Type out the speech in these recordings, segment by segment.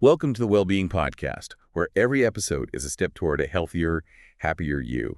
Welcome to the Wellbeing Podcast, where every episode is a step toward a healthier, happier you.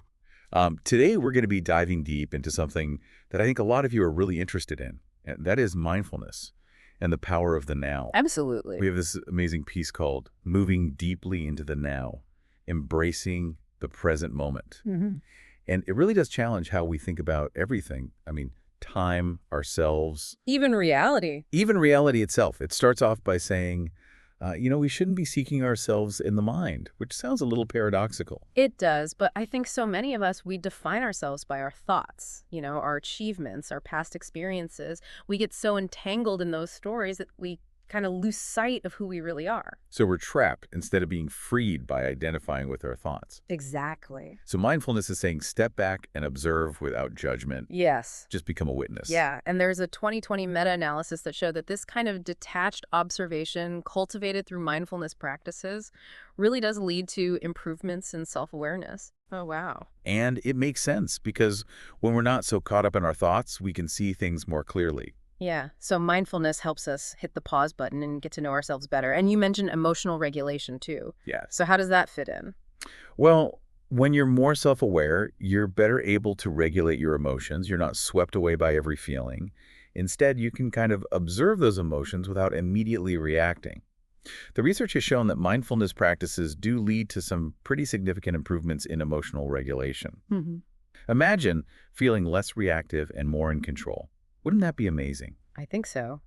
Today, we're going to be diving deep into something that I think a lot of you are really interested in, and that is mindfulness and the power of the now. Absolutely. We have this amazing piece called Moving Deeply into the Now, Embracing the Present Moment. And it really does challenge how we think about everything. I mean, time, ourselves, Even reality. even reality itself. It starts off by saying, we shouldn't be seeking ourselves in the mind, which sounds a little paradoxical. It does, but I think so many of us, we define ourselves by our thoughts, our achievements, our past experiences. We get so entangled in those stories that we kind of lose sight of who we really are. So we're trapped instead of being freed by identifying with our thoughts. Exactly. So mindfulness is saying step back and observe without judgment. Yes. Just become a witness. Yeah, and there's a 2020 meta-analysis that showed that this kind of detached observation cultivated through mindfulness practices really does lead to improvements in self-awareness. Oh, wow. And it makes sense because when we're not so caught up in our thoughts, we can see things more clearly. Yeah, so mindfulness helps us hit the pause button and get to know ourselves better. And you mentioned emotional regulation too. Yes. So how does that fit in? Well, when you're more self-aware, you're better able to regulate your emotions. You're not swept away by every feeling. Instead, you can kind of observe those emotions without immediately reacting. The research has shown that mindfulness practices do lead to some pretty significant improvements in emotional regulation. Imagine feeling less reactive and more in control. Wouldn't that be amazing? I think so.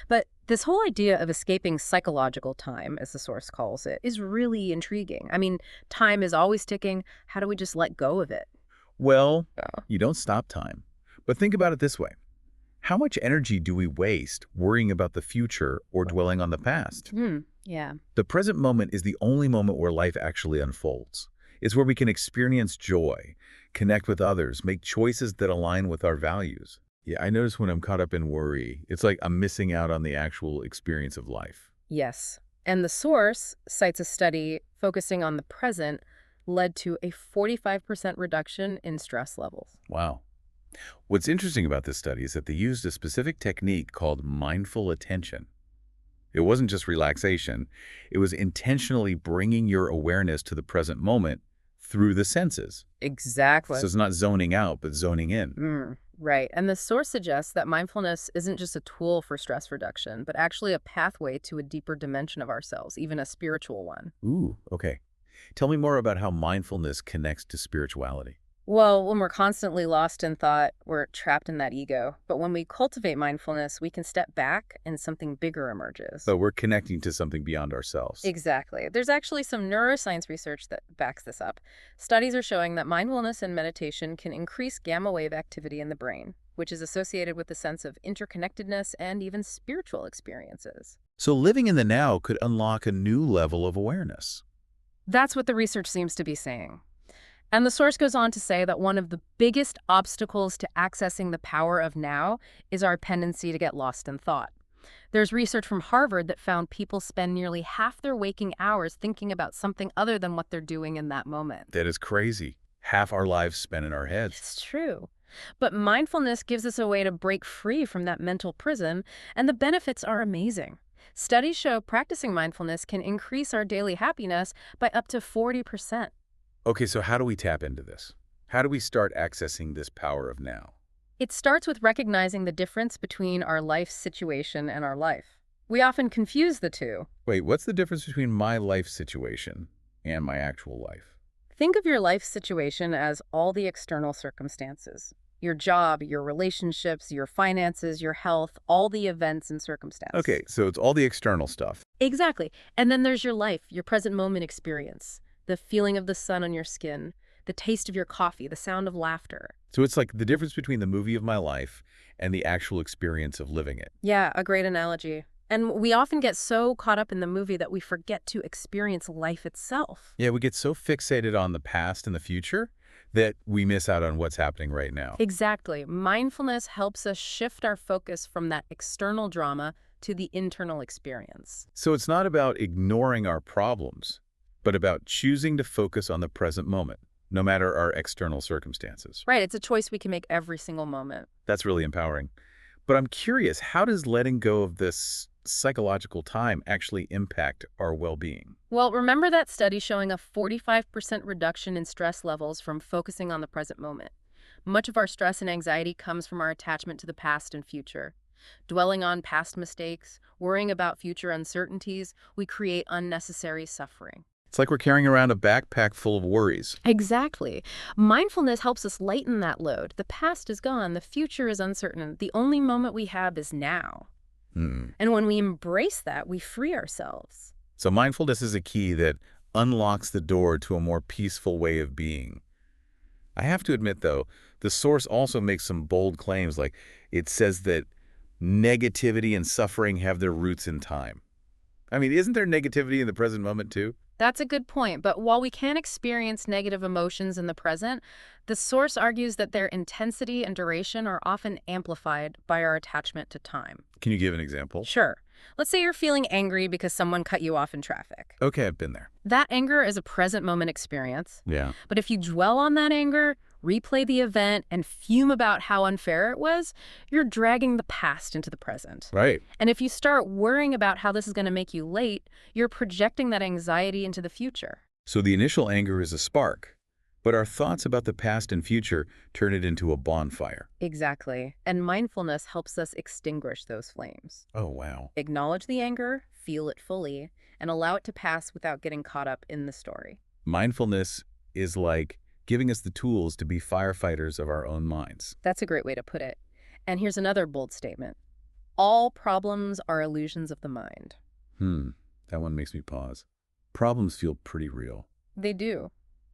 But this whole idea of escaping psychological time, as the source calls it, is really intriguing. I mean, time is always ticking. How do we just let go of it? Well, Oh. you don't stop time. But think about it this way. How much energy do we waste worrying about the future or dwelling on the past? Yeah. The present moment is the only moment where life actually unfolds. It's where we can experience joy, connect with others, make choices that align with our values. Yeah, I notice when I'm caught up in worry, it's like I'm missing out on the actual experience of life. Yes. And the source cites a study focusing on the present led to a 45% reduction in stress levels. Wow. What's interesting about this study is that they used a specific technique called mindful attention. It wasn't just relaxation. It was intentionally bringing your awareness to the present moment through the senses. Exactly. So it's not zoning out, but zoning in. Right. And the source suggests that mindfulness isn't just a tool for stress reduction, but actually a pathway to a deeper dimension of ourselves, even a spiritual one. Ooh, okay. Tell me more about how mindfulness connects to spirituality. Well, when we're constantly lost in thought, we're trapped in that ego. But when we cultivate mindfulness, we can step back and something bigger emerges. So we're connecting to something beyond ourselves. Exactly. There's actually some neuroscience research that backs this up. Studies are showing that mindfulness and meditation can increase gamma wave activity in the brain, which is associated with a sense of interconnectedness and even spiritual experiences. So living in the now could unlock a new level of awareness. That's what the research seems to be saying. And the source goes on to say that one of the biggest obstacles to accessing the power of now is our tendency to get lost in thought. There's research from Harvard that found people spend nearly half their waking hours thinking about something other than what they're doing in that moment. That is crazy. Half our lives spent in our heads. It's true. But mindfulness gives us a way to break free from that mental prison, and the benefits are amazing. Studies show practicing mindfulness can increase our daily happiness by up to 40%. Okay, so how do we tap into this? How do we start accessing this power of now? It starts with recognizing the difference between our life situation and our life. We often confuse the two. Wait, what's the difference between my life situation and my actual life? Think of your life situation as all the external circumstances. Your job, your relationships, your finances, your health, all the events and circumstances. Okay, so it's all the external stuff. Exactly. And then there's your life, your present moment experience. The feeling of the sun on your skin, the taste of your coffee, the sound of laughter. So it's like the difference between the movie of my life and the actual experience of living it. Yeah, a great analogy. And we often get so caught up in the movie that we forget to experience life itself. Yeah, we get so fixated on the past and the future that we miss out on what's happening right now. Exactly. Mindfulness helps us shift our focus from that external drama to the internal experience. So it's not about ignoring our problems, but about choosing to focus on the present moment, no matter our external circumstances. Right, it's a choice we can make every single moment. That's really empowering. But I'm curious, how does letting go of this psychological time actually impact our well-being? Well, remember that study showing a 45% reduction in stress levels from focusing on the present moment. Much of our stress and anxiety comes from our attachment to the past and future. Dwelling on past mistakes, worrying about future uncertainties, we create unnecessary suffering. It's like we're carrying around a backpack full of worries. Exactly. Mindfulness helps us lighten that load. The past is gone, the future is uncertain. The only moment we have is now. Hmm. And when we embrace that, we free ourselves. So mindfulness is a key that unlocks the door to a more peaceful way of being. I have to admit, though, the source also makes some bold claims, like it says that negativity and suffering have their roots in time. I mean, isn't there negativity in the present moment, too? That's a good point, but while we can experience negative emotions in the present, the source argues that their intensity and duration are often amplified by our attachment to time. Can you give an example? Sure. Let's say you're feeling angry because someone cut you off in traffic. Okay, I've been there. That anger is a present moment experience, Yeah. but if you dwell on that anger, replay the event, and fume about how unfair it was, you're dragging the past into the present. Right. And if you start worrying about how this is going to make you late, you're projecting that anxiety into the future. So the initial anger is a spark, but our thoughts about the past and future turn it into a bonfire. Exactly. And mindfulness helps us extinguish those flames. Oh, wow. Acknowledge the anger, feel it fully, and allow it to pass without getting caught up in the story. Mindfulness is like giving us the tools to be firefighters of our own minds. That's a great way to put it. And here's another bold statement. All problems are illusions of the mind. That one makes me pause. Problems feel pretty real. They do.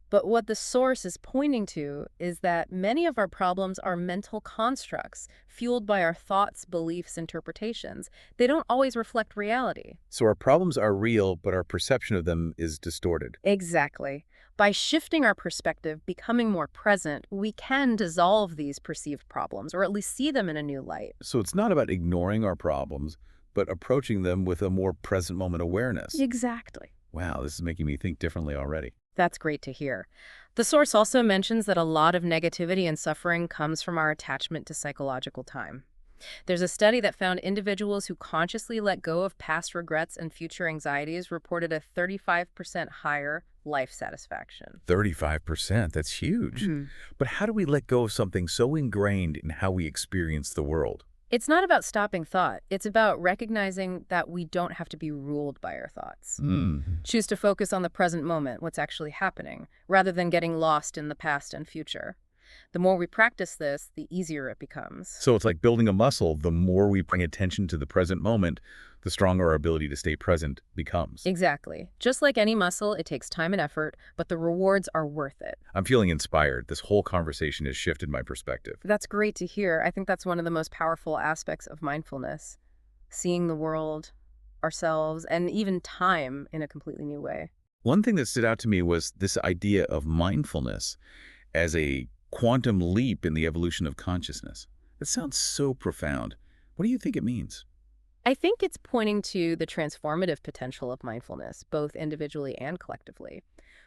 But what the source is pointing to is that many of our problems are mental constructs fueled by our thoughts, beliefs, interpretations. They don't always reflect reality. So our problems are real, but our perception of them is distorted. Exactly. By shifting our perspective, becoming more present, we can dissolve these perceived problems, or at least see them in a new light. So it's not about ignoring our problems, but approaching them with a more present moment awareness. Exactly. Wow, this is making me think differently already. That's great to hear. The source also mentions that a lot of negativity and suffering comes from our attachment to psychological time. There's a study that found individuals who consciously let go of past regrets and future anxieties reported a 35% higher life satisfaction. 35%, that's huge. But how do we let go of something so ingrained in how we experience the world? It's not about stopping thought. It's about recognizing that we don't have to be ruled by our thoughts. Choose to focus on the present moment, what's actually happening, rather than getting lost in the past and future. The more we practice this, the easier it becomes. So it's like building a muscle. The more we bring attention to the present moment, the stronger our ability to stay present becomes. Exactly. Just like any muscle, it takes time and effort, but the rewards are worth it. I'm feeling inspired. This whole conversation has shifted my perspective. That's great to hear. I think that's one of the most powerful aspects of mindfulness. Seeing the world, ourselves, and even time in a completely new way. One thing that stood out to me was this idea of mindfulness as a quantum leap in the evolution of consciousness. It sounds so profound. What do you think it means? I think it's pointing to the transformative potential of mindfulness, both individually and collectively.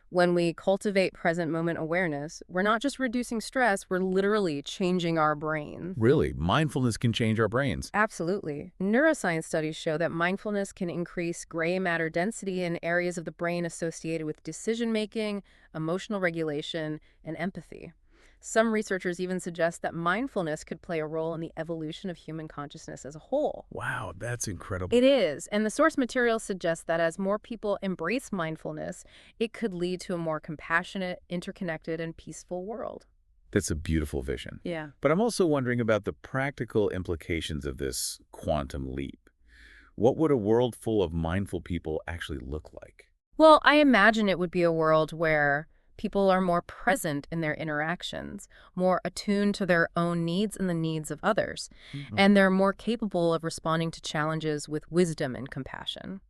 When we cultivate present moment awareness, we're not just reducing stress, we're literally changing our brain. Really, mindfulness can change our brains. Absolutely. Neuroscience studies show that mindfulness can increase gray matter density in areas of the brain associated with decision-making, emotional regulation, and empathy. Some researchers even suggest that mindfulness could play a role in the evolution of human consciousness as a whole. Wow, that's incredible. It is, and the source material suggests that as more people embrace mindfulness, it could lead to a more compassionate, interconnected, and peaceful world. That's a beautiful vision. Yeah. But I'm also wondering about the practical implications of this quantum leap. What would a world full of mindful people actually look like? Well, I imagine it would be a world where people are more present in their interactions, more attuned to their own needs and the needs of others, and they're more capable of responding to challenges with wisdom and compassion.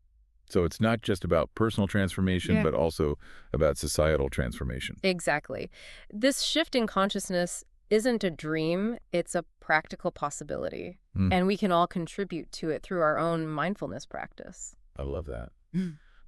So it's not just about personal transformation, Yeah. but also about societal transformation. Exactly. This shift in consciousness isn't a dream, it's a practical possibility, and we can all contribute to it through our own mindfulness practice. I love that.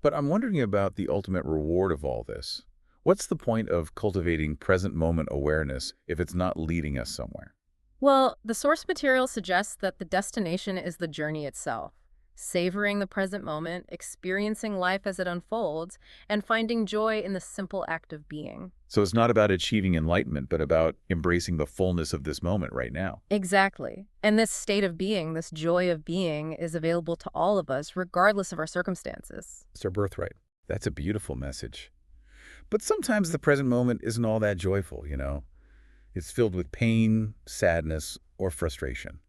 But I'm wondering about the ultimate reward of all this. What's the point of cultivating present moment awareness if it's not leading us somewhere? Well, the source material suggests that the destination is the journey itself. savoring the present moment, experiencing life as it unfolds, and finding joy in the simple act of being. So it's not about achieving enlightenment, but about embracing the fullness of this moment right now. Exactly. And this state of being, this joy of being, is available to all of us, regardless of our circumstances. It's our birthright. That's a beautiful message. But sometimes the present moment isn't all that joyful. It's filled with pain, sadness, or frustration.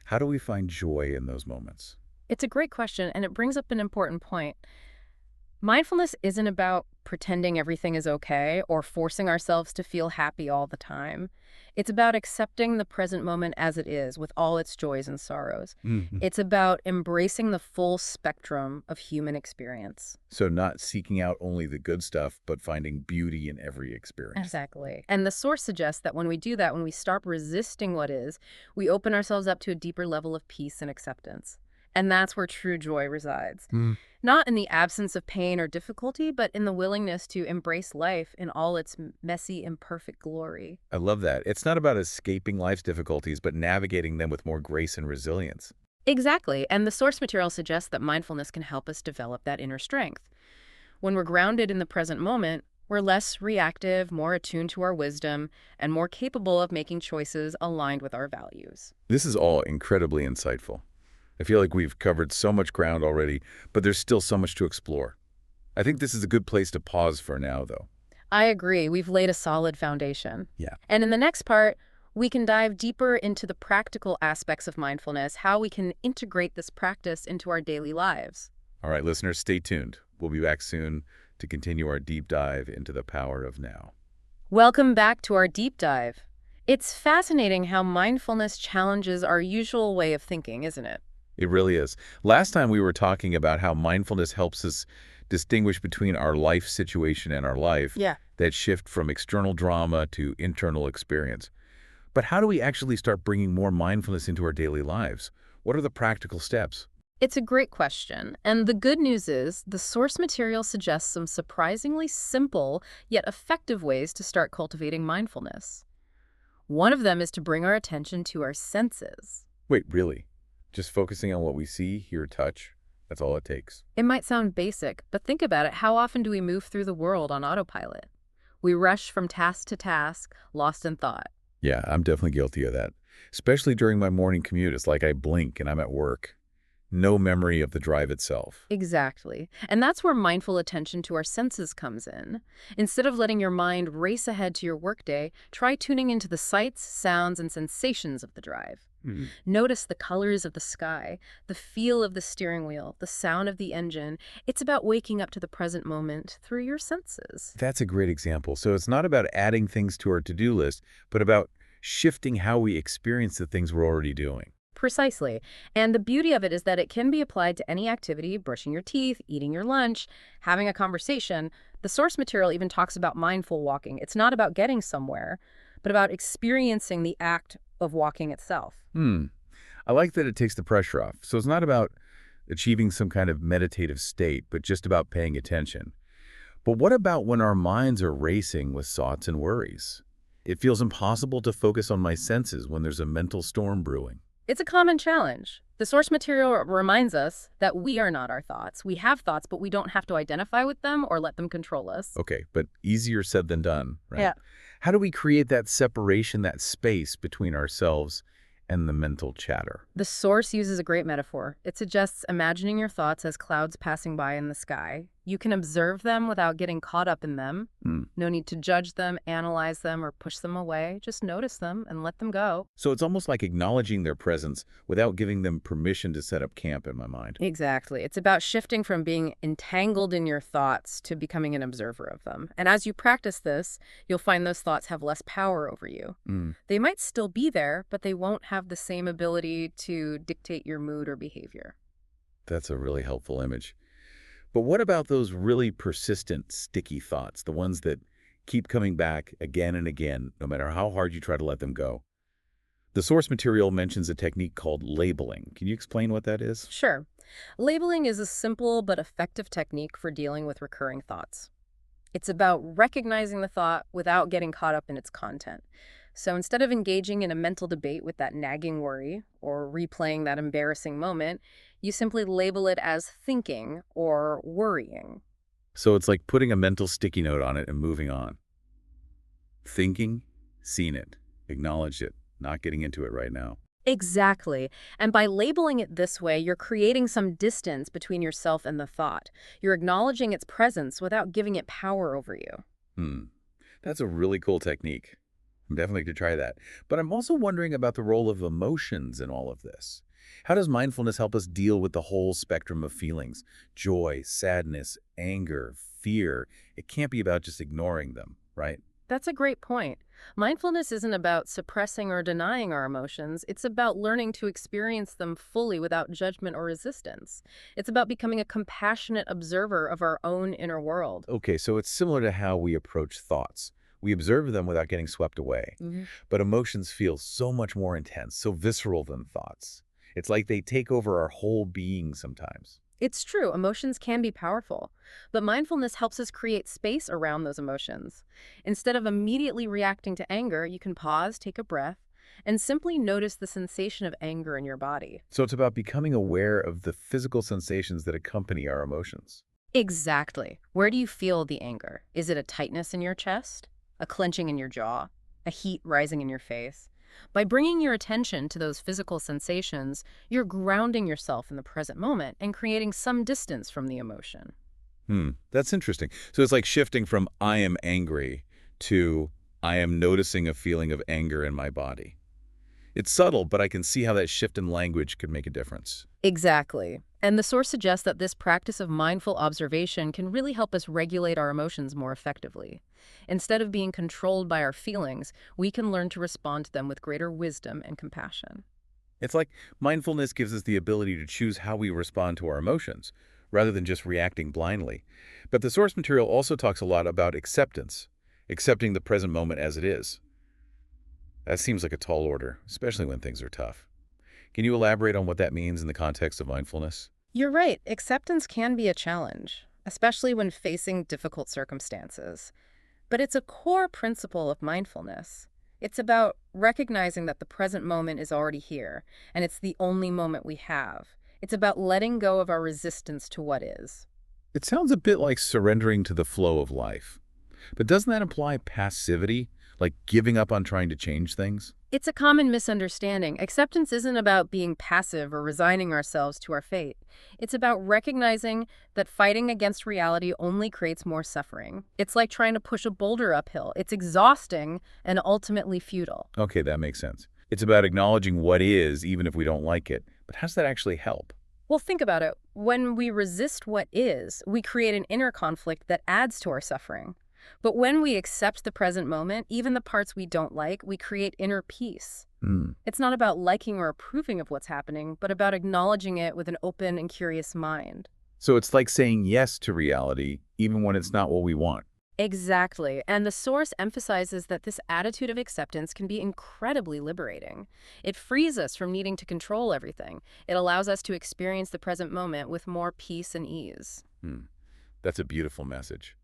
How do we find joy in those moments? It's a great question, and it brings up an important point. Mindfulness isn't about pretending everything is okay or forcing ourselves to feel happy all the time. It's about accepting the present moment as it is, with all its joys and sorrows. Mhm. It's about embracing the full spectrum of human experience. So not seeking out only the good stuff, but finding beauty in every experience. Exactly. And the source suggests that when we do that, when we stop resisting what is, we open ourselves up to a deeper level of peace and acceptance. And that's where true joy resides. Mm. Not in the absence of pain or difficulty, but in the willingness to embrace life in all its messy, imperfect glory. I love that. It's not about escaping life's difficulties, but navigating them with more grace and resilience. Exactly. And the source material suggests that mindfulness can help us develop that inner strength. When we're grounded in the present moment, we're less reactive, more attuned to our wisdom, and more capable of making choices aligned with our values. This is all incredibly insightful. I feel like we've covered so much ground already, but there's still so much to explore. I think this is a good place to pause for now, though. I agree. We've laid a solid foundation. Yeah. And in the next part, we can dive deeper into the practical aspects of mindfulness, how we can integrate this practice into our daily lives. All right, listeners, stay tuned. We'll be back soon to continue our deep dive into the power of now. Welcome back to our deep dive. It's fascinating how mindfulness challenges our usual way of thinking, isn't it? It really is. Last time we were talking about how mindfulness helps us distinguish between our life situation and our life, Yeah. that shift from external drama to internal experience. But how do we actually start bringing more mindfulness into our daily lives? What are the practical steps? It's a great question. And the good news is the source material suggests some surprisingly simple yet effective ways to start cultivating mindfulness. One of them is to bring our attention to our senses. Wait, really? Just focusing on what we see, hear, touch, that's all it takes. It might sound basic, but think about it. How often do we move through the world on autopilot? We rush from task to task, lost in thought. Yeah, I'm definitely guilty of that. Especially during my morning commute. It's like I blink and I'm at work. No memory of the drive itself. Exactly. And that's where mindful attention to our senses comes in. Instead of letting your mind race ahead to your workday, try tuning into the sights, sounds, and sensations of the drive. Mhm. Notice the colors of the sky, the feel of the steering wheel, the sound of the engine. It's about waking up to the present moment through your senses. That's a great example. So it's not about adding things to our to-do list, but about shifting how we experience the things we're already doing. Precisely. And the beauty of it is that it can be applied to any activity, brushing your teeth, eating your lunch, having a conversation. The source material even talks about mindful walking. It's not about getting somewhere, but about experiencing the act of walking itself. I like that it takes the pressure off. So it's not about achieving some kind of meditative state, but just about paying attention. But what about when our minds are racing with thoughts and worries? It feels impossible to focus on my senses when there's a mental storm brewing. It's a common challenge. The source material reminds us that we are not our thoughts. We have thoughts, but we don't have to identify with them or let them control us. Okay, but easier said than done, right? Yeah. How do we create that separation, that space between ourselves and the mental chatter? The source uses a great metaphor. It suggests imagining your thoughts as clouds passing by in the sky. You can observe them without getting caught up in them. Hmm. No need to judge them, analyze them, or push them away. Just notice them and let them go. So it's almost like acknowledging their presence without giving them permission to set up camp in my mind. Exactly. It's about shifting from being entangled in your thoughts to becoming an observer of them. And as you practice this, you'll find those thoughts have less power over you. Hmm. They might still be there, but they won't have the same ability to dictate your mood or behavior. That's a really helpful image. But what about those really persistent, sticky thoughts, the ones that keep coming back again and again, no matter how hard you try to let them go? The source material mentions a technique called labeling. Can you explain what that is? Sure. Labeling is a simple but effective technique for dealing with recurring thoughts. It's about recognizing the thought without getting caught up in its content. So instead of engaging in a mental debate with that nagging worry or replaying that embarrassing moment, you simply label it as thinking or worrying. So it's like putting a mental sticky note on it and moving on. Thinking, seen it, acknowledged it, not getting into it right now. Exactly. And by labeling it this way, you're creating some distance between yourself and the thought. You're acknowledging its presence without giving it power over you. Hmm. That's a really cool technique. I'm definitely going to try that. But I'm also wondering about the role of emotions in all of this. How does mindfulness help us deal with the whole spectrum of feelings? Joy, sadness, anger, fear. It can't be about just ignoring them, right? That's a great point. Mindfulness isn't about suppressing or denying our emotions. It's about learning to experience them fully without judgment or resistance. It's about becoming a compassionate observer of our own inner world. Okay, so it's similar to how we approach thoughts. We observe them without getting swept away. Mhm. But emotions feel so much more intense, so visceral than thoughts. It's like they take over our whole being sometimes. It's true, emotions can be powerful, but mindfulness helps us create space around those emotions. Instead of immediately reacting to anger, you can pause, take a breath, and simply notice the sensation of anger in your body. So it's about becoming aware of the physical sensations that accompany our emotions. Exactly. Where do you feel the anger? Is it a tightness in your chest? A clenching in your jaw? A heat rising in your face? By bringing your attention to those physical sensations, you're grounding yourself in the present moment and creating some distance from the emotion. That's interesting. So it's like shifting from I am angry to I am noticing a feeling of anger in my body. It's subtle, but I can see how that shift in language could make a difference. Exactly. And the source suggests that this practice of mindful observation can really help us regulate our emotions more effectively. Instead of being controlled by our feelings, we can learn to respond to them with greater wisdom and compassion. It's like mindfulness gives us the ability to choose how we respond to our emotions, rather than just reacting blindly. But the source material also talks a lot about acceptance, accepting the present moment as it is. That seems like a tall order, especially when things are tough. Can you elaborate on what that means in the context of mindfulness? You're right, acceptance can be a challenge, especially when facing difficult circumstances. But it's a core principle of mindfulness. It's about recognizing that the present moment is already here, and it's the only moment we have. It's about letting go of our resistance to what is. It sounds a bit like surrendering to the flow of life. But doesn't that imply passivity, like giving up on trying to change things? It's a common misunderstanding. Acceptance isn't about being passive or resigning ourselves to our fate. It's about recognizing that fighting against reality only creates more suffering. It's like trying to push a boulder uphill. It's exhausting and ultimately futile. Okay, that makes sense. It's about acknowledging what is, even if we don't like it. But how does that actually help? Well, think about it. When we resist what is, we create an inner conflict that adds to our suffering. But when we accept the present moment, even the parts we don't like, we create inner peace. Hmm. It's not about liking or approving of what's happening, but about acknowledging it with an open and curious mind. So it's like saying yes to reality, even when it's not what we want. Exactly. And the source emphasizes that this attitude of acceptance can be incredibly liberating. It frees us from needing to control everything. It allows us to experience the present moment with more peace and ease. Hmm. That's a beautiful message.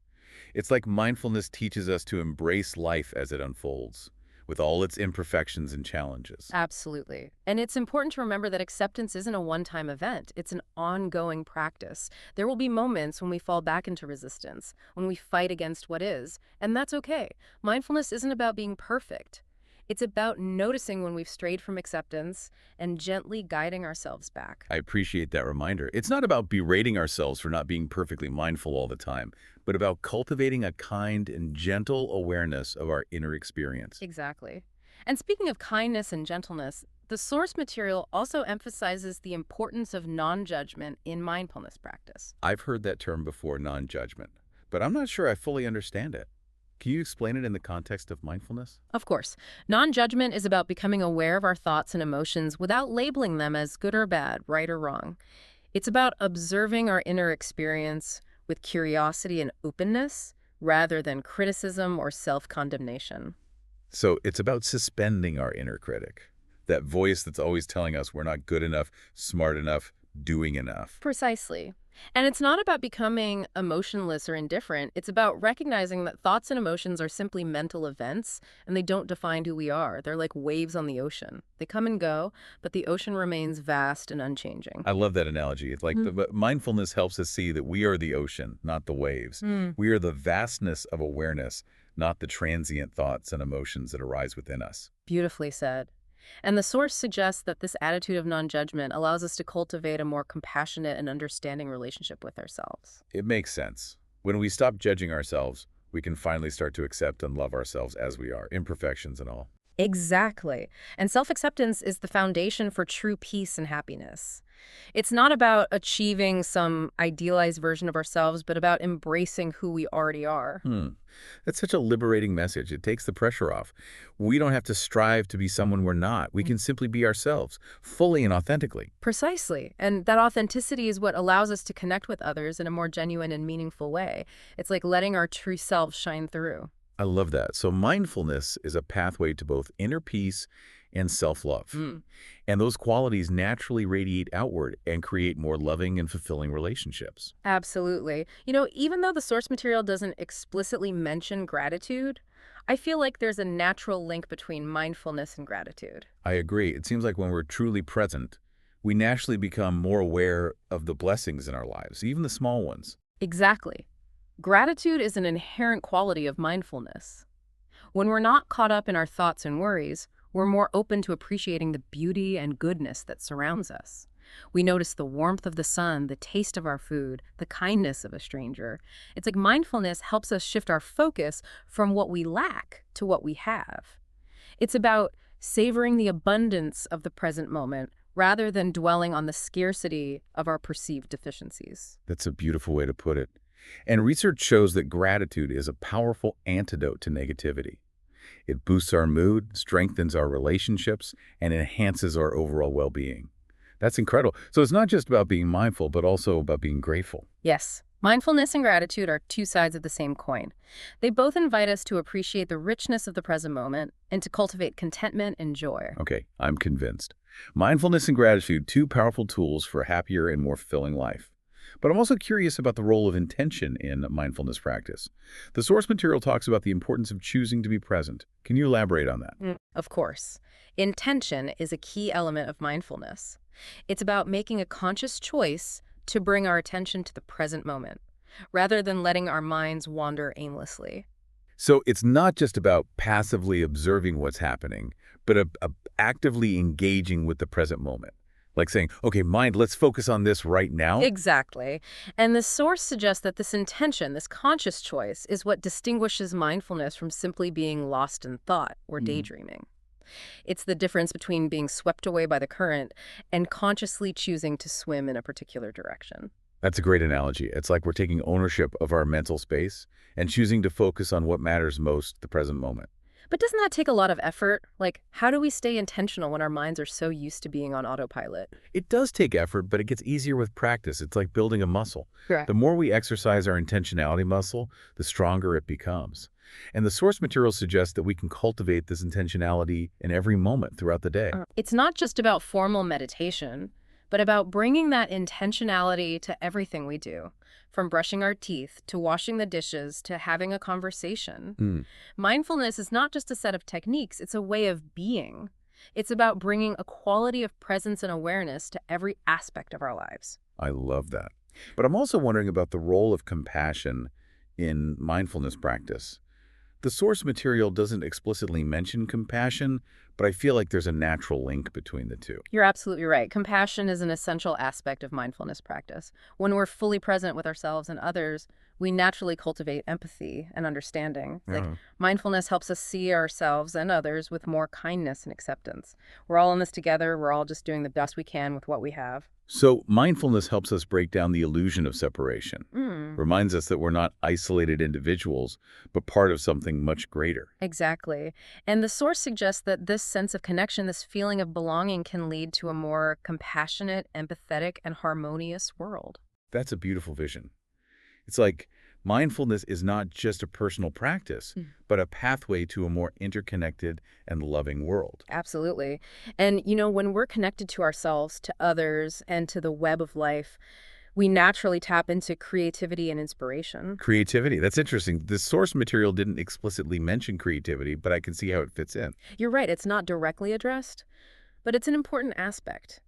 It's like mindfulness teaches us to embrace life as it unfolds, with all its imperfections and challenges. Absolutely. And it's important to remember that acceptance isn't a one-time event. It's an ongoing practice. There will be moments when we fall back into resistance, when we fight against what is, and that's okay. Mindfulness isn't about being perfect. It's about noticing when we've strayed from acceptance and gently guiding ourselves back. I appreciate that reminder. It's not about berating ourselves for not being perfectly mindful all the time, but about cultivating a kind and gentle awareness of our inner experience. Exactly. And speaking of kindness and gentleness, the source material also emphasizes the importance of non-judgment in mindfulness practice. I've heard that term before, non-judgment, but I'm not sure I fully understand it. Can you explain it in the context of mindfulness? Of course, non-judgment is about becoming aware of our thoughts and emotions without labeling them as good or bad, right or wrong. It's about observing our inner experience with curiosity and openness rather than criticism or self-condemnation. So it's about suspending our inner critic, that voice that's always telling us we're not good enough, smart enough, doing enough. Precisely. And it's not about becoming emotionless or indifferent. It's about recognizing that thoughts and emotions are simply mental events and they don't define who we are. They're like waves on the ocean. They come and go, but the ocean remains vast and unchanging. I love that analogy. It's like Mhm. but mindfulness helps us see that we are the ocean, not the waves. Hmm. We are the vastness of awareness, not the transient thoughts and emotions that arise within us. Beautifully said. And the source suggests that this attitude of non-judgment allows us to cultivate a more compassionate and understanding relationship with ourselves. It makes sense. When we stop judging ourselves, we can finally start to accept and love ourselves as we are, imperfections and all. Exactly. And self-acceptance is the foundation for true peace and happiness. It's not about achieving some idealized version of ourselves, but about embracing who we already are. Hmm. That's such a liberating message. It takes the pressure off. We don't have to strive to be someone we're not. We can simply be ourselves, fully and authentically. Precisely. And that authenticity is what allows us to connect with others in a more genuine and meaningful way. It's like letting our true selves shine through. I love that. So mindfulness is a pathway to both inner peace and self-love. Mm. And those qualities naturally radiate outward and create more loving and fulfilling relationships. Absolutely. Even though the source material doesn't explicitly mention gratitude, I feel like there's a natural link between mindfulness and gratitude. I agree. It seems like when we're truly present, we naturally become more aware of the blessings in our lives, even the small ones. Exactly. Gratitude is an inherent quality of mindfulness. When we're not caught up in our thoughts and worries, we're more open to appreciating the beauty and goodness that surrounds us. We notice the warmth of the sun, the taste of our food, the kindness of a stranger. It's like mindfulness helps us shift our focus from what we lack to what we have. It's about savoring the abundance of the present moment rather than dwelling on the scarcity of our perceived deficiencies. That's a beautiful way to put it. And research shows that gratitude is a powerful antidote to negativity. It boosts our mood, strengthens our relationships, and enhances our overall well-being. That's incredible. So it's not just about being mindful, but also about being grateful. Yes, mindfulness and gratitude are two sides of the same coin. They both invite us to appreciate the richness of the present moment and to cultivate contentment and joy. Okay, I'm convinced. Mindfulness and gratitude, two powerful tools for a happier and more fulfilling life. But I'm also curious about the role of intention in mindfulness practice. The source material talks about the importance of choosing to be present. Can you elaborate on that? Of course, intention is a key element of mindfulness. It's about making a conscious choice to bring our attention to the present moment, rather than letting our minds wander aimlessly. So it's not just about passively observing what's happening, but actively engaging with the present moment. Like saying, okay, mind, let's focus on this right now. Exactly. And the source suggests that this intention, this conscious choice, is what distinguishes mindfulness from simply being lost in thought or Mhm. daydreaming. It's the difference between being swept away by the current and consciously choosing to swim in a particular direction. That's a great analogy. It's like we're taking ownership of our mental space and choosing to focus on what matters most, the present moment. But doesn't that take a lot of effort? Like, how do we stay intentional when our minds are so used to being on autopilot? It does take effort, but it gets easier with practice. It's like building a muscle. Correct. The more we exercise our intentionality muscle, the stronger it becomes. And the source material suggests that we can cultivate this intentionality in every moment throughout the day. It's not just about formal meditation, but about bringing that intentionality to everything we do, from brushing our teeth to washing the dishes to having a conversation. Hmm, Mindfulness is not just a set of techniques, it's a way of being. It's about bringing a quality of presence and awareness to every aspect of our lives. I love that. But I'm also wondering about the role of compassion in mindfulness practice. The source material doesn't explicitly mention compassion, but I feel like there's a natural link between the two. You're absolutely right. Compassion is an essential aspect of mindfulness practice. When we're fully present with ourselves and others, we naturally cultivate empathy and understanding. It's like Uh-huh. mindfulness helps us see ourselves and others with more kindness and acceptance. We're all in this together. We're all just doing the best we can with what we have. So mindfulness helps us break down the illusion of separation, Mm. reminds us that we're not isolated individuals, but part of something much greater. Exactly. And the source suggests that this sense of connection, this feeling of belonging, can lead to a more compassionate, empathetic, and harmonious world. That's a beautiful vision. It's like mindfulness is not just a personal practice, Mm. but a pathway to a more interconnected and loving world. Absolutely. And, when we're connected to ourselves, to others, and to the web of life, We naturally tap into creativity and inspiration. Creativity. That's interesting. The source material didn't explicitly mention creativity, but I can see how it fits in. You're right, it's not directly addressed, but it's an important aspect.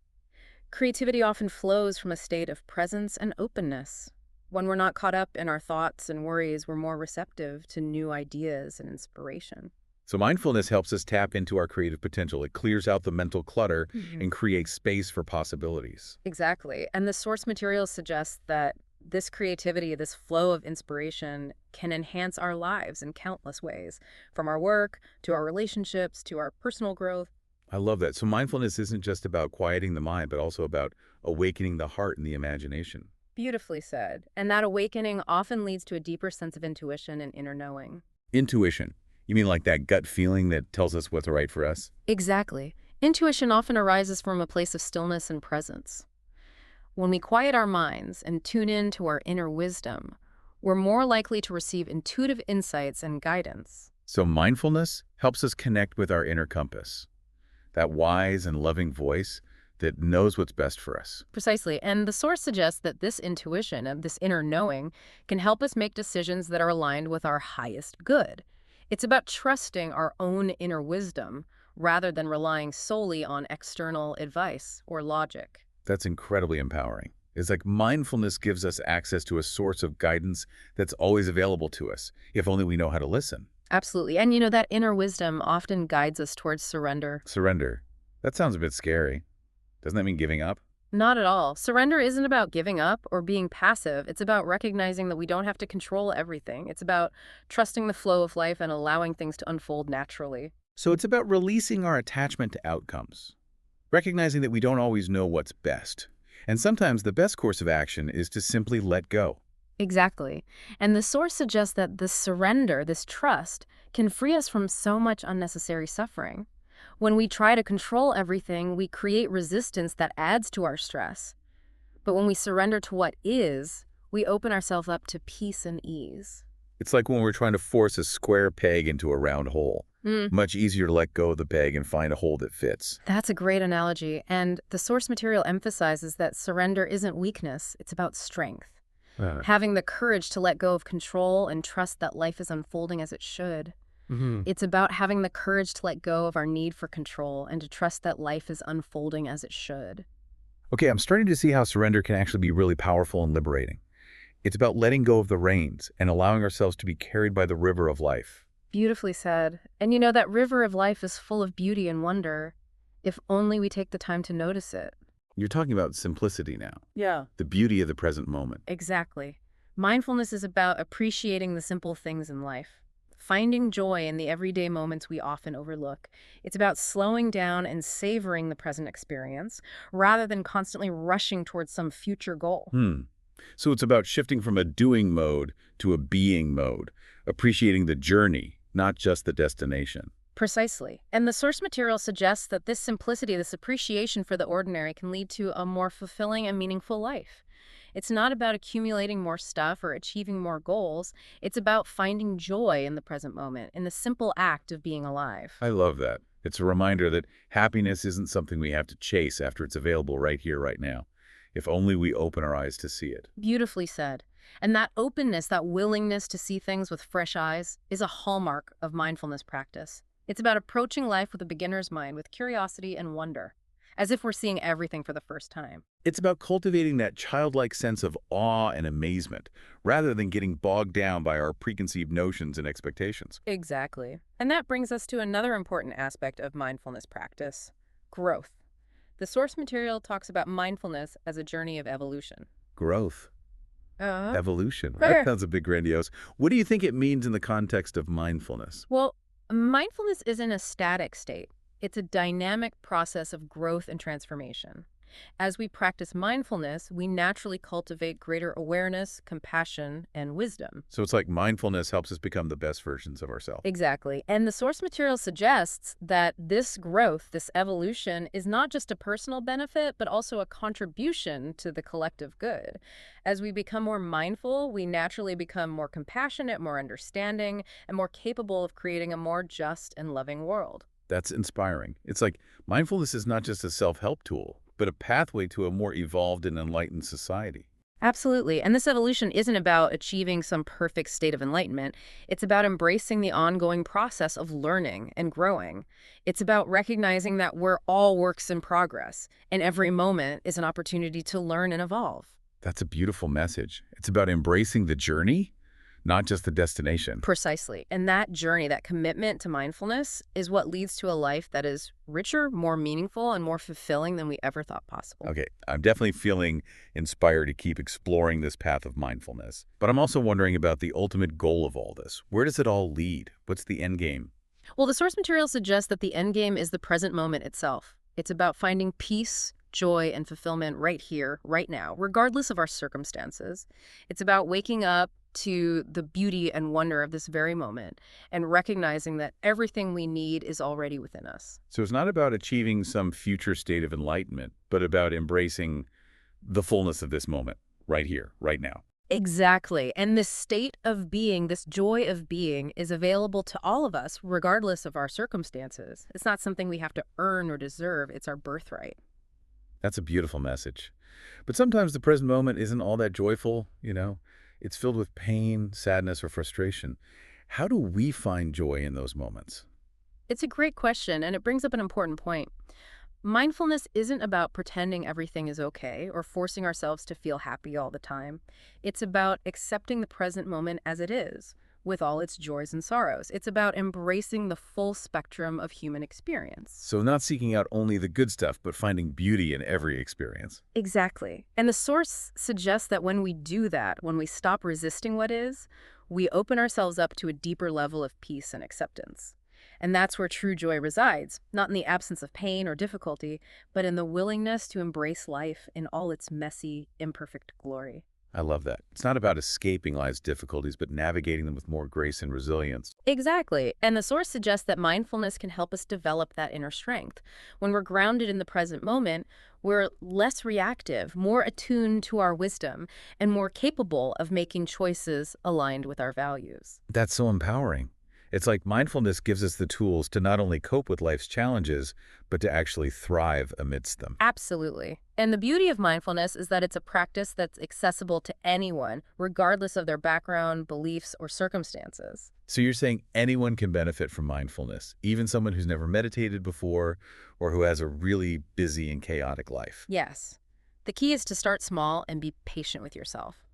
Creativity often flows from a state of presence and openness. When we're not caught up in our thoughts and worries, we're more receptive to new ideas and inspiration. So mindfulness helps us tap into our creative potential. It clears out the mental clutter Mhm. and creates space for possibilities. Exactly. And the source material suggests that this creativity, this flow of inspiration, can enhance our lives in countless ways, from our work to our relationships to our personal growth. I love that. So mindfulness isn't just about quieting the mind, but also about awakening the heart and the imagination. Beautifully said. And that awakening often leads to a deeper sense of intuition and inner knowing. Intuition. You mean like that gut feeling that tells us what's right for us? Exactly. Intuition often arises from a place of stillness and presence. When we quiet our minds and tune in to our inner wisdom, we're more likely to receive intuitive insights and guidance. So mindfulness helps us connect with our inner compass, that wise and loving voice that knows what's best for us. Precisely. And the source suggests that this intuition and this inner knowing can help us make decisions that are aligned with our highest good. It's about trusting our own inner wisdom rather than relying solely on external advice or logic. That's incredibly empowering. It's like mindfulness gives us access to a source of guidance that's always available to us, if only we know how to listen. Absolutely. And that inner wisdom often guides us towards surrender. Surrender. That sounds a bit scary. Doesn't that mean giving up? Not at all. Surrender isn't about giving up or being passive. It's about recognizing that we don't have to control everything. It's about trusting the flow of life and allowing things to unfold naturally. So it's about releasing our attachment to outcomes, recognizing that we don't always know what's best. And sometimes the best course of action is to simply let go. Exactly. And the source suggests that this surrender, this trust, can free us from so much unnecessary suffering. When we try to control everything, we create resistance that adds to our stress. But when we surrender to what is, we open ourselves up to peace and ease. It's like when we're trying to force a square peg into a round hole. Mm, Much easier to let go of the peg and find a hole that fits. that's a great analogy. And the source material emphasizes that surrender isn't weakness, it's about strength. Uh, Having the courage to let go of control and trust that life is unfolding as it should. mhm. It's about having the courage to let go of our need for control and to trust that life is unfolding as it should. Okay, I'm starting to see how surrender can actually be really powerful and liberating. It's about letting go of the reins and allowing ourselves to be carried by the river of life. Beautifully said. And that river of life is full of beauty and wonder, if only we take the time to notice it. You're talking about simplicity now, Yeah. the beauty of the present moment. Exactly. Mindfulness is about appreciating the simple things in life, finding joy in the everyday moments we often overlook. It's about slowing down and savoring the present experience rather than constantly rushing towards some future goal. So it's about shifting from a doing mode to a being mode, appreciating the journey, not just the destination. Precisely. And the source material suggests that this simplicity, this appreciation for the ordinary, can lead to a more fulfilling and meaningful life. It's not about accumulating more stuff or achieving more goals. It's about finding joy in the present moment, in the simple act of being alive. I love that. It's a reminder that happiness isn't something we have to chase after it's available right here, right now, if only we open our eyes to see it. Beautifully said. And that openness, that willingness to see things with fresh eyes, is a hallmark of mindfulness practice. It's about approaching life with a beginner's mind, with curiosity and wonder, as if we're seeing everything for the first time. It's about cultivating that childlike sense of awe and amazement, rather than getting bogged down by our preconceived notions and expectations. Exactly. And that brings us to another important aspect of mindfulness practice: growth. The source material talks about mindfulness as a journey of evolution. Growth, Uh-huh. evolution. That sounds a bit grandiose. What do you think it means in the context of mindfulness? Well, mindfulness isn't a static state. It's a dynamic process of growth and transformation. As we practice mindfulness, we naturally cultivate greater awareness, compassion, and wisdom. So it's like mindfulness helps us become the best versions of ourselves. Exactly. And the source material suggests that this growth, this evolution, is not just a personal benefit, but also a contribution to the collective good. As we become more mindful, we naturally become more compassionate, more understanding, and more capable of creating a more just and loving world. That's inspiring. It's like mindfulness is not just a self-help tool, but a pathway to a more evolved and enlightened society. Absolutely. And this evolution isn't about achieving some perfect state of enlightenment. It's about embracing the ongoing process of learning and growing. It's about recognizing that we're all works in progress, and every moment is an opportunity to learn and evolve. That's a beautiful message. It's about embracing the journey, not just the destination. Precisely. And that journey, that commitment to mindfulness, is what leads to a life that is richer, more meaningful, and more fulfilling than we ever thought possible. Okay, I'm definitely feeling inspired to keep exploring this path of mindfulness. But I'm also wondering about the ultimate goal of all this. Where does it all lead? What's the end game? Well, the source material suggests that the end game is the present moment itself. It's about finding peace, joy, and fulfillment right here, right now, regardless of our circumstances. It's about waking up to the beauty and wonder of this very moment and recognizing that everything we need is already within us. So it's not about achieving some future state of enlightenment, but about embracing the fullness of this moment, right here, right now. Exactly. And this state of being, this joy of being, is available to all of us, regardless of our circumstances. It's not something we have to earn or deserve, it's our birthright. That's a beautiful message. But sometimes the present moment isn't all that joyful. It's filled with pain, sadness, or frustration. How do we find joy in those moments? It's a great question, and it brings up an important point. Mindfulness isn't about pretending everything is okay or forcing ourselves to feel happy all the time. It's about accepting the present moment as it is, with all its joys and sorrows. It's about embracing the full spectrum of human experience. So not seeking out only the good stuff, but finding beauty in every experience. Exactly. And the source suggests that when we do that, when we stop resisting what is, we open ourselves up to a deeper level of peace and acceptance. And that's where true joy resides, not in the absence of pain or difficulty, but in the willingness to embrace life in all its messy, imperfect glory. I love that. It's not about escaping life's difficulties, but navigating them with more grace and resilience. Exactly. And the source suggests that mindfulness can help us develop that inner strength. When we're grounded in the present moment, we're less reactive, more attuned to our wisdom, and more capable of making choices aligned with our values. That's so empowering. It's like mindfulness gives us the tools to not only cope with life's challenges, but to actually thrive amidst them. Absolutely. And the beauty of mindfulness is that it's a practice that's accessible to anyone, regardless of their background, beliefs, or circumstances. So you're saying anyone can benefit from mindfulness, even someone who's never meditated before or who has a really busy and chaotic life. Yes. The key is to start small and be patient with yourself.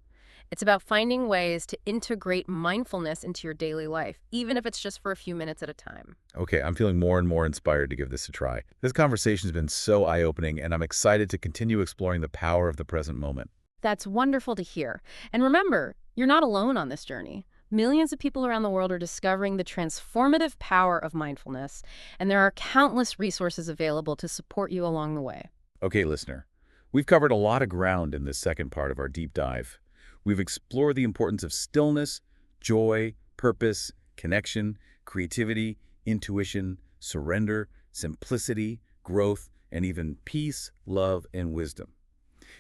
It's about finding ways to integrate mindfulness into your daily life, even if it's just for a few minutes at a time. Okay, I'm feeling more and more inspired to give this a try. This conversation has been so eye-opening, and I'm excited to continue exploring the power of the present moment. That's wonderful to hear. And remember, you're not alone on this journey. Millions of people around the world are discovering the transformative power of mindfulness, and there are countless resources available to support you along the way. Okay, listener, we've covered a lot of ground in this second part of our deep dive. We've explored the importance of stillness, joy, purpose, connection, creativity, intuition, surrender, simplicity, growth, and even peace, love, and wisdom.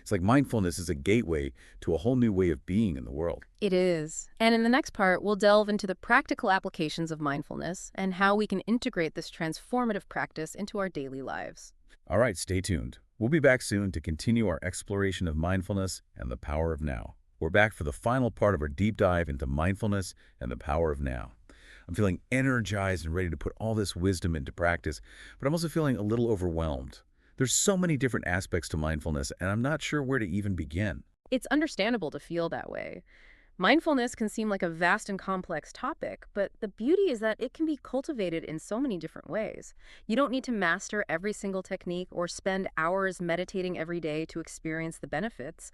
It's like mindfulness is a gateway to a whole new way of being in the world. It is. And in the next part, we'll delve into the practical applications of mindfulness and how we can integrate this transformative practice into our daily lives. All right, stay tuned. We'll be back soon to continue our exploration of mindfulness and the power of now. We're back for the final part of our deep dive into mindfulness and the power of now. I'm feeling energized and ready to put all this wisdom into practice, but I'm also feeling a little overwhelmed. There's so many different aspects to mindfulness, and I'm not sure where to even begin. It's understandable to feel that way. Mindfulness can seem like a vast and complex topic, but the beauty is that it can be cultivated in so many different ways. You don't need to master every single technique or spend hours meditating every day to experience the benefits.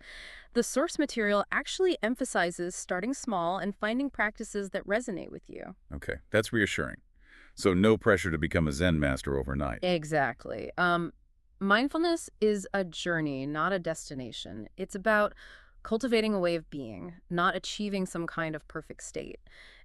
The source material actually emphasizes starting small and finding practices that resonate with you. Okay, that's reassuring. So no pressure to become a Zen master overnight. Exactly. Mindfulness is a journey, not a destination. It's about cultivating a way of being, not achieving some kind of perfect state.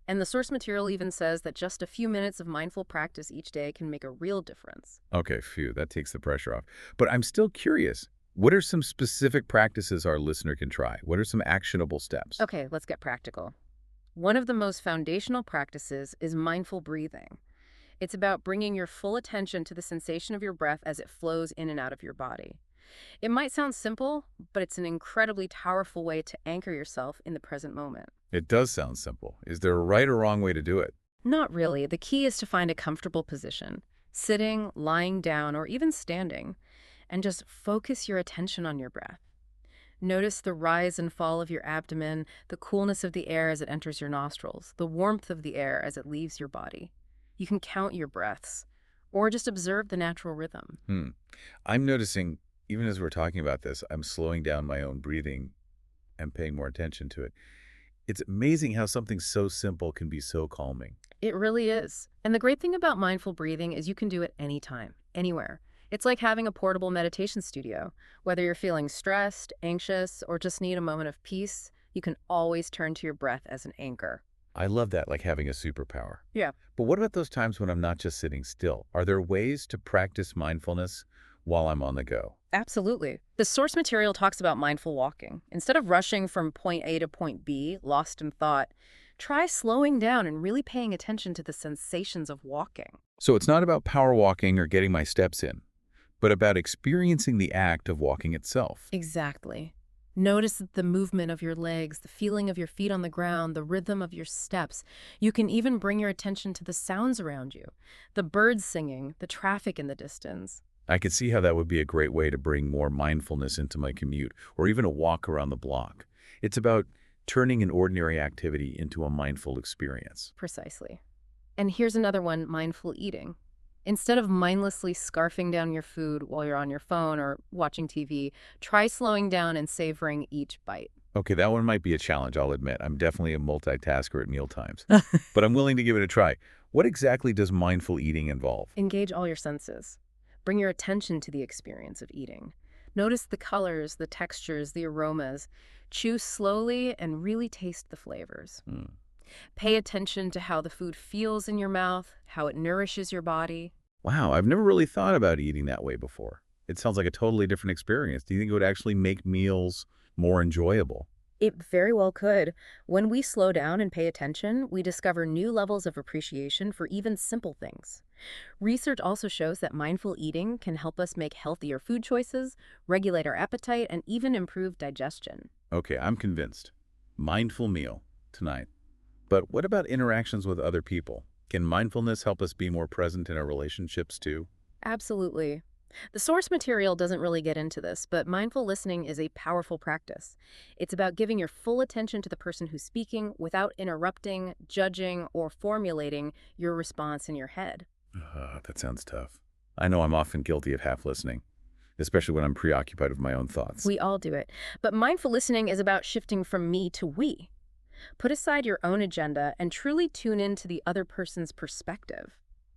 And the source material even says that just a few minutes of mindful practice each day can make a real difference. Okay, phew, that takes the pressure off. But I'm still curious. What are some specific practices our listener can try? What are some actionable steps? Okay, let's get practical. One of the most foundational practices is mindful breathing. It's about bringing your full attention to the sensation of your breath as it flows in and out of your body. It might sound simple, but it's an incredibly powerful way to anchor yourself in the present moment. It does sound simple. Is there a right or wrong way to do it? Not really. The key is to find a comfortable position, sitting, lying down, or even standing, and just focus your attention on your breath. Notice the rise and fall of your abdomen, the coolness of the air as it enters your nostrils, the warmth of the air as it leaves your body. You can count your breaths, or just observe the natural rhythm. Hmm. I'm noticing, even as we're talking about this, I'm slowing down my own breathing and paying more attention to it. It's amazing how something so simple can be so calming. It really is. And the great thing about mindful breathing is you can do it anytime, anywhere. It's like having a portable meditation studio. Whether you're feeling stressed, anxious, or just need a moment of peace, you can always turn to your breath as an anchor. I love that, like having a superpower. Yeah. But what about those times when I'm not just sitting still? Are there ways to practice mindfulness while I'm on the go? Absolutely. The source material talks about mindful walking. Instead of rushing from point A to point B, lost in thought, try slowing down and really paying attention to the sensations of walking. So it's not about power walking or getting my steps in, but about experiencing the act of walking itself. Exactly. Notice the movement of your legs, the feeling of your feet on the ground, the rhythm of your steps. You can even bring your attention to the sounds around you, the birds singing, the traffic in the distance. I could see how that would be a great way to bring more mindfulness into my commute or even a walk around the block. It's about turning an ordinary activity into a mindful experience. Precisely. And here's another one, mindful eating. Instead of mindlessly scarfing down your food while you're on your phone or watching TV, try slowing down and savoring each bite. Okay, that one might be a challenge, I'll admit. I'm definitely a multitasker at meal times, but I'm willing to give it a try. What exactly does mindful eating involve? Engage all your senses. Bring your attention to the experience of eating. Notice the colors, the textures, the aromas. Chew slowly and really taste the flavors. Hmm. Pay attention to how the food feels in your mouth, how it nourishes your body. Wow, I've never really thought about eating that way before. It sounds like a totally different experience. Do you think it would actually make meals more enjoyable? It very well could. When we slow down and pay attention, we discover new levels of appreciation for even simple things. Research also shows that mindful eating can help us make healthier food choices, regulate our appetite, and even improve digestion. Okay, I'm convinced. Mindful meal tonight. But what about interactions with other people? Can mindfulness help us be more present in our relationships too? Absolutely. The source material doesn't really get into this, but mindful listening is a powerful practice. It's about giving your full attention to the person who's speaking without interrupting, judging, or formulating your response in your head. That sounds tough. I know I'm often guilty of half listening, especially when I'm preoccupied with my own thoughts. We all do it. But mindful listening is about shifting from me to we. Put aside your own agenda and truly tune into the other person's perspective.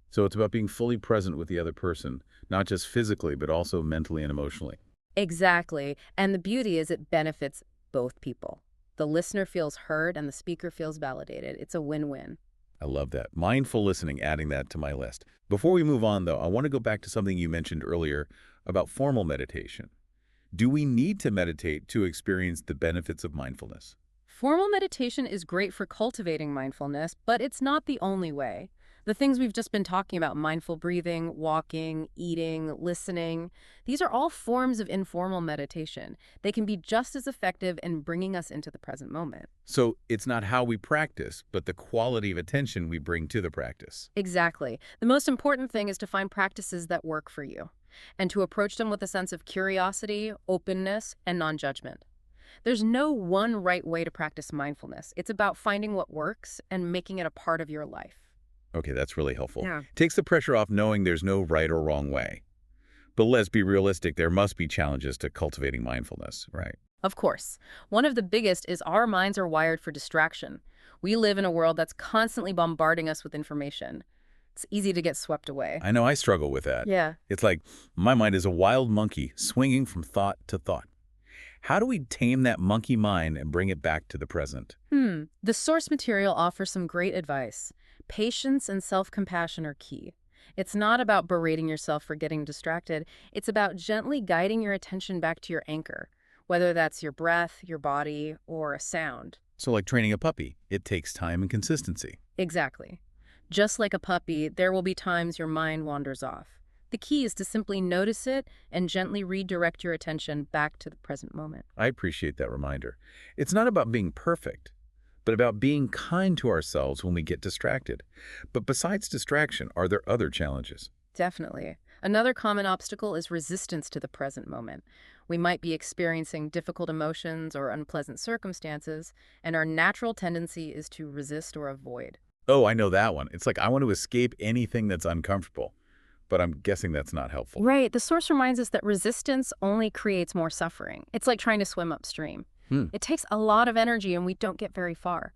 So it's about being fully present with the other person, not just physically, but also mentally and emotionally. Exactly. And the beauty is it benefits both people. The listener feels heard and the speaker feels validated. It's a win-win. I love that. Mindful listening, adding that to my list. Before we move on, though, I want to go back to something you mentioned earlier about formal meditation. Do we need to meditate to experience the benefits of mindfulness? Formal meditation is great for cultivating mindfulness, but it's not the only way. The things we've just been talking about, mindful breathing, walking, eating, listening, these are all forms of informal meditation. They can be just as effective in bringing us into the present moment. So it's not how we practice, but the quality of attention we bring to the practice. Exactly. The most important thing is to find practices that work for you and to approach them with a sense of curiosity, openness, and non-judgment. There's no one right way to practice mindfulness. It's about finding what works and making it a part of your life. Okay, that's really helpful. Yeah. Takes the pressure off knowing there's no right or wrong way. But let's be realistic, there must be challenges to cultivating mindfulness, right? Of course. One of the biggest is our minds are wired for distraction. We live in a world that's constantly bombarding us with information. It's easy to get swept away. I know I struggle with that. Yeah. It's like my mind is a wild monkey swinging from thought to thought. How do we tame that monkey mind and bring it back to the present? The source material offers some great advice. Patience and self-compassion are key. It's not about berating yourself for getting distracted. It's about gently guiding your attention back to your anchor, whether that's your breath, your body, or a sound. So like training a puppy, it takes time and consistency. Exactly. Just like a puppy, there will be times your mind wanders off. The key is to simply notice it and gently redirect your attention back to the present moment. I appreciate that reminder. It's not about being perfect, but about being kind to ourselves when we get distracted. But besides distraction, are there other challenges? Definitely. Another common obstacle is resistance to the present moment. We might be experiencing difficult emotions or unpleasant circumstances, and our natural tendency is to resist or avoid. Oh, I know that one. It's like I want to escape anything that's uncomfortable, but I'm guessing that's not helpful. Right. The source reminds us that resistance only creates more suffering. It's like trying to swim upstream. Hmm. It takes a lot of energy and we don't get very far.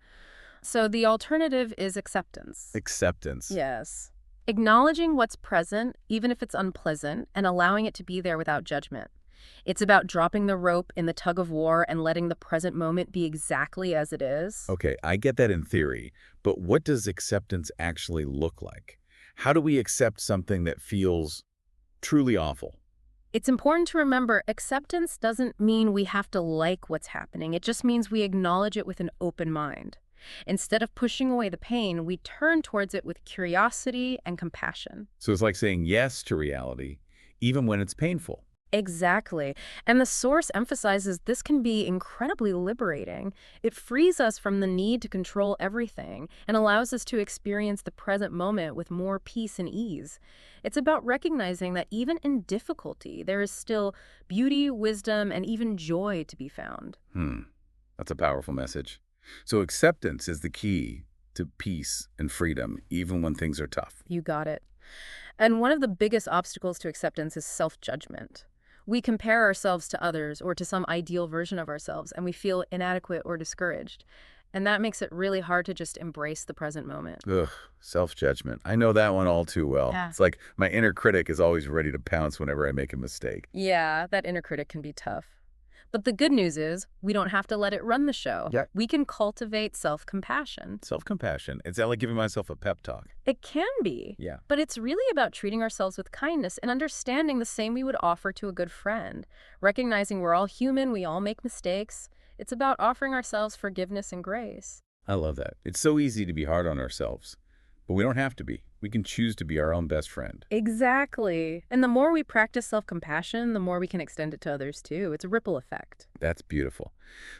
So the alternative is acceptance. Acceptance. Yes. Acknowledging what's present, even if it's unpleasant, and allowing it to be there without judgment. It's about dropping the rope in the tug of war and letting the present moment be exactly as it is. Okay, I get that in theory, but what does acceptance actually look like? How do we accept something that feels truly awful? It's important to remember acceptance doesn't mean we have to like what's happening. It just means we acknowledge it with an open mind. Instead of pushing away the pain, we turn towards it with curiosity and compassion. So it's like saying yes to reality, even when it's painful. Exactly. And the source emphasizes this can be incredibly liberating. It frees us from the need to control everything and allows us to experience the present moment with more peace and ease. It's about recognizing that even in difficulty, there is still beauty, wisdom, and even joy to be found. That's a powerful message. So acceptance is the key to peace and freedom, even when things are tough. You got it. And one of the biggest obstacles to acceptance is self-judgment. We compare ourselves to others or to some ideal version of ourselves, and we feel inadequate or discouraged. And that makes it really hard to just embrace the present moment. Ugh, self-judgment. I know that one all too well. Yeah. It's like my inner critic is always ready to pounce whenever I make a mistake. Yeah, that inner critic can be tough. But the good news is we don't have to let it run the show. Yeah. We can cultivate self-compassion. Self-compassion. Is that like giving myself a pep talk? It can be. Yeah. But it's really about treating ourselves with kindness and understanding the same we would offer to a good friend. Recognizing we're all human, we all make mistakes. It's about offering ourselves forgiveness and grace. I love that. It's so easy to be hard on ourselves, but we don't have to be. We can choose to be our own best friend. Exactly. And the more we practice self-compassion, the more we can extend it to others too. It's a ripple effect. That's beautiful.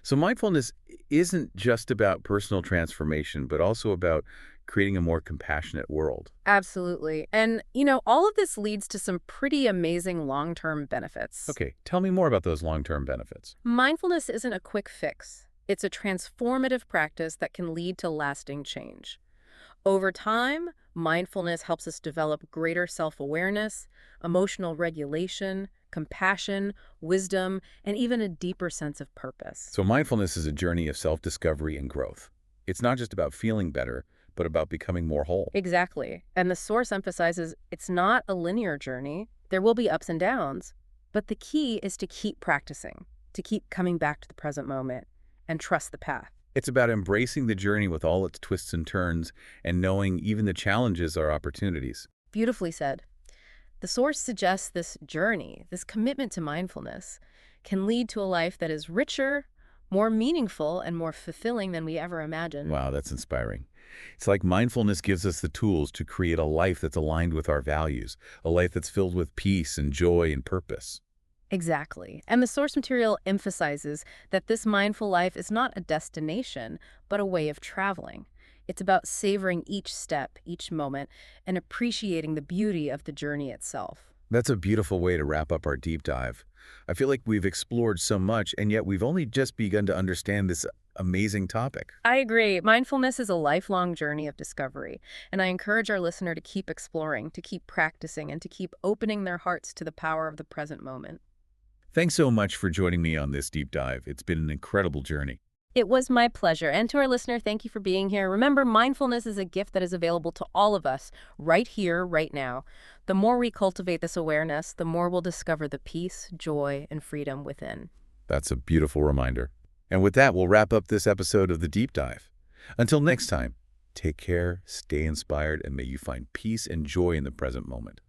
So mindfulness isn't just about personal transformation, but also about creating a more compassionate world. Absolutely. And, all of this leads to some pretty amazing long-term benefits. Okay, tell me more about those long-term benefits. Mindfulness isn't a quick fix. It's a transformative practice that can lead to lasting change. Over time, mindfulness helps us develop greater self-awareness, emotional regulation, compassion, wisdom, and even a deeper sense of purpose. So mindfulness is a journey of self-discovery and growth. It's not just about feeling better, but about becoming more whole. Exactly. And the source emphasizes it's not a linear journey. There will be ups and downs, but the key is to keep practicing, to keep coming back to the present moment, and trust the path. It's about embracing the journey with all its twists and turns and knowing even the challenges are opportunities. Beautifully said. The source suggests this journey, this commitment to mindfulness, can lead to a life that is richer, more meaningful, and more fulfilling than we ever imagined. Wow, that's inspiring. It's like mindfulness gives us the tools to create a life that's aligned with our values, a life that's filled with peace and joy and purpose. Exactly. And the source material emphasizes that this mindful life is not a destination, but a way of traveling. It's about savoring each step, each moment, and appreciating the beauty of the journey itself. That's a beautiful way to wrap up our deep dive. I feel like we've explored so much, and yet we've only just begun to understand this amazing topic. I agree. Mindfulness is a lifelong journey of discovery, and I encourage our listener to keep exploring, to keep practicing, and to keep opening their hearts to the power of the present moment. Thanks so much for joining me on this deep dive. It's been an incredible journey. It was my pleasure. And to our listener, thank you for being here. Remember, mindfulness is a gift that is available to all of us right here, right now. The more we cultivate this awareness, the more we'll discover the peace, joy, and freedom within. That's a beautiful reminder. And with that, we'll wrap up this episode of The Deep Dive. Until next time, take care, stay inspired, and may you find peace and joy in the present moment.